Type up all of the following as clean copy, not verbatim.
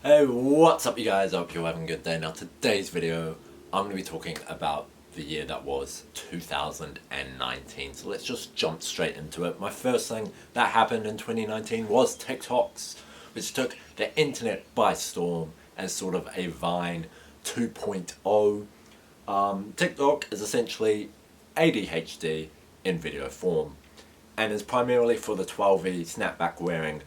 Hey, what's up you guys? I hope you're having a good day. Now today's video, I'm going to be talking about the year that was 2019. So let's just jump straight into it. My first thing that happened in 2019 was TikToks, which took the internet by storm as sort of a Vine 2.0. TikTok is essentially ADHD in video form and is primarily for the 12E snapback wearing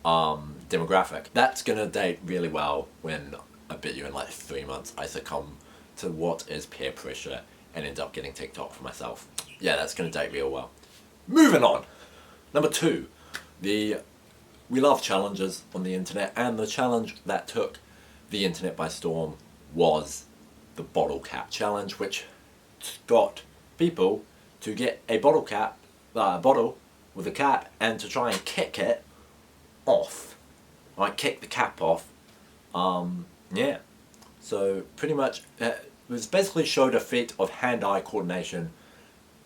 demographic. That's gonna date really well when I bet you in like 3 months I succumb to what is peer pressure and end up getting TikTok for myself. Yeah, that's gonna date real well. Moving on. Number 2, we love challenges on the internet, and the challenge that took the internet by storm was the bottle cap challenge, which got people to get a bottle with a cap and to try and kick it off, like kick the cap off. Yeah, so pretty much it was basically showed a feat of hand-eye coordination,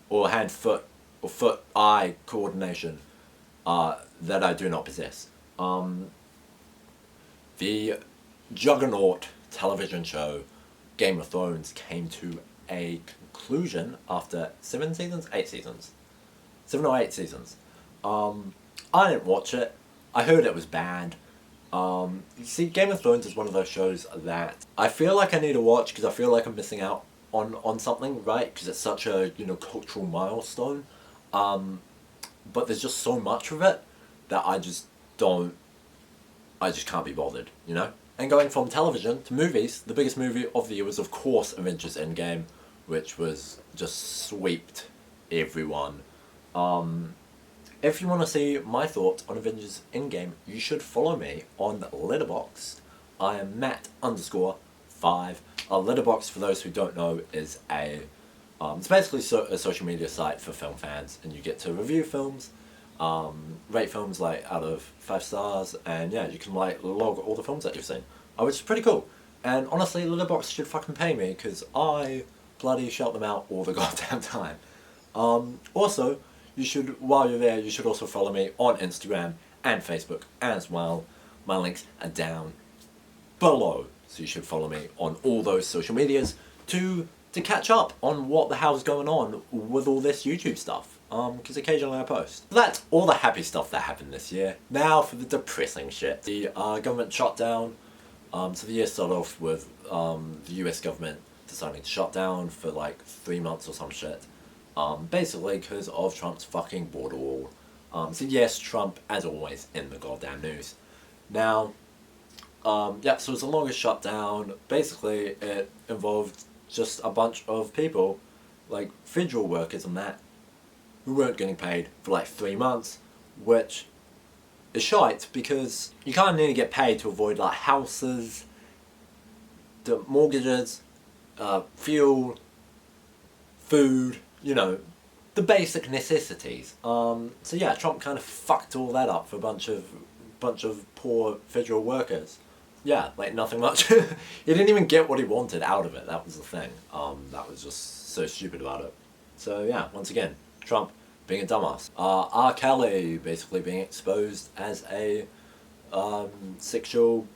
or hand-foot or foot-eye coordination that I do not possess. The juggernaut television show Game of Thrones came to a conclusion after 7 or 8 seasons. I didn't watch it. I heard it was bad. You see, Game of Thrones is one of those shows that I feel like I need to watch because I feel like I'm missing out on something, right? Because it's such a, cultural milestone. But there's just so much of it that I just can't be bothered, And going from television to movies, the biggest movie of the year was of course Avengers Endgame, which was just sweeped everyone. If you want to see my thoughts on Avengers Endgame, you should follow me on Letterboxd. I am Matt_5. Letterboxd, for those who don't know, is it's basically a social media site for film fans, and you get to review films, rate films like out of 5 stars, and yeah, you can like log all the films that you've seen, which is pretty cool. And honestly, Letterboxd should fucking pay me because I bloody shout them out all the goddamn time. Also, while you're there, you should also follow me on Instagram and Facebook as well. My links are down below, so you should follow me on all those social medias to catch up on what the hell's going on with all this YouTube stuff, because occasionally I post. So that's all the happy stuff that happened this year. Now for the depressing shit. The government shutdown. So the year started off with the US government deciding to shut down for like 3 months or some shit. Basically because of Trump's fucking border wall. So yes, Trump, as always, in the goddamn news. Now, yeah, so it's the longest shutdown. Basically, it involved just a bunch of people, like federal workers and that, who weren't getting paid for like 3 months, which is shite because you kind of need to get paid to avoid like houses, the mortgages, fuel, food, the basic necessities. So yeah, Trump kind of fucked all that up for a bunch of poor federal workers. Yeah, like nothing much. He didn't even get what he wanted out of it. That was the thing. That was just so stupid about it. So yeah, once again, Trump being a dumbass. R. Kelly basically being exposed as a sexual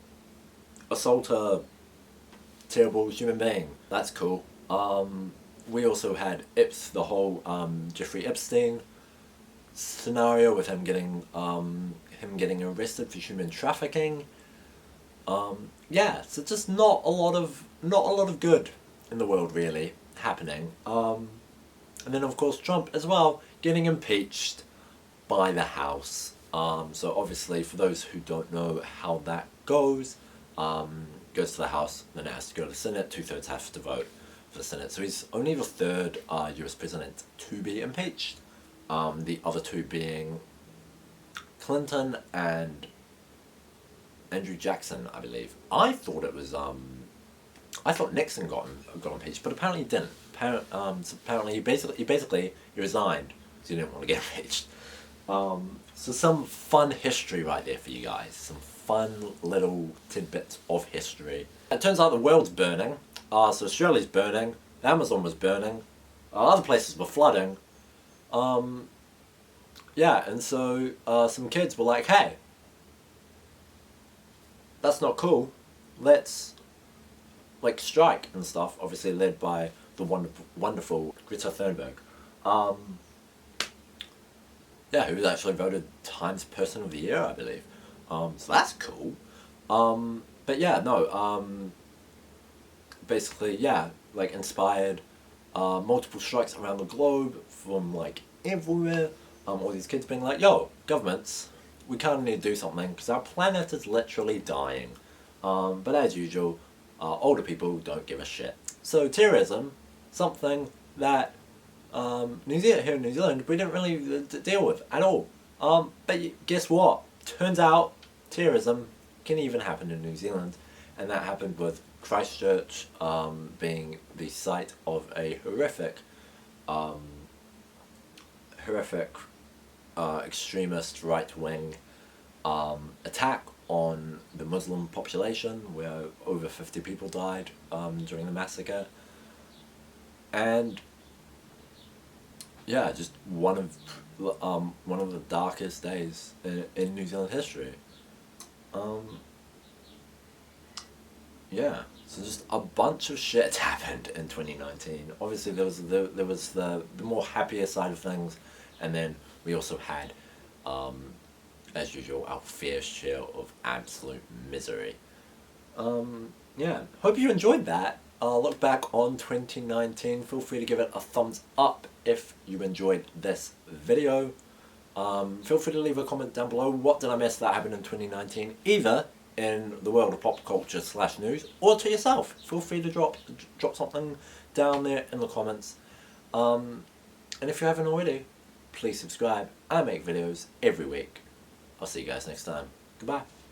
assaulter, terrible human being. That's cool. We also had the whole Jeffrey Epstein scenario with him getting arrested for human trafficking. Yeah, so just not a lot of good in the world really happening. And then of course Trump as well getting impeached by the House. So obviously for those who don't know how that goes to the House, then it has to go to the Senate. 2/3 have to vote for the Senate. So he's only the 3rd US president to be impeached. The other 2 being Clinton and Andrew Jackson, I believe. I thought it was I thought Nixon got impeached, but apparently he didn't. So apparently he basically resigned because he didn't want to get impeached. So some fun history right there for you guys. Some fun little tidbits of history. It turns out the world's burning. So Australia's burning. The Amazon was burning. Other places were flooding. Yeah, and so some kids were like, hey, that's not cool. Let's like strike and stuff. Obviously led by the wonderful Greta Thunberg. Yeah, who was actually voted Times Person of the Year, I believe. So that's cool. But yeah, no. Basically, yeah, like inspired multiple strikes around the globe from like everywhere. All these kids being like, "Yo, governments, we kind of need to do something because our planet is literally dying." But as usual, older people don't give a shit. So terrorism, something that here in New Zealand we didn't really deal with at all. But guess what? Turns out terrorism can even happen in New Zealand, and that happened with Christchurch being the site of a um, horrific extremist right-wing attack on the Muslim population, where over 50 people died during the massacre. And yeah, just one of the darkest days in New Zealand history. Yeah, so just a bunch of shit happened in 2019. Obviously, there was the more happier side of things, and then we also had, as usual, our fair share of absolute misery. Yeah, hope you enjoyed that. Look back on 2019. Feel free to give it a thumbs up if you enjoyed this video. Feel free to leave a comment down below. What did I miss that happened in 2019? Either in the world of pop culture / news, or to yourself. Feel free to drop something down there in the comments. And if you haven't already, please subscribe. I make videos every week. I'll see you guys next time. Goodbye.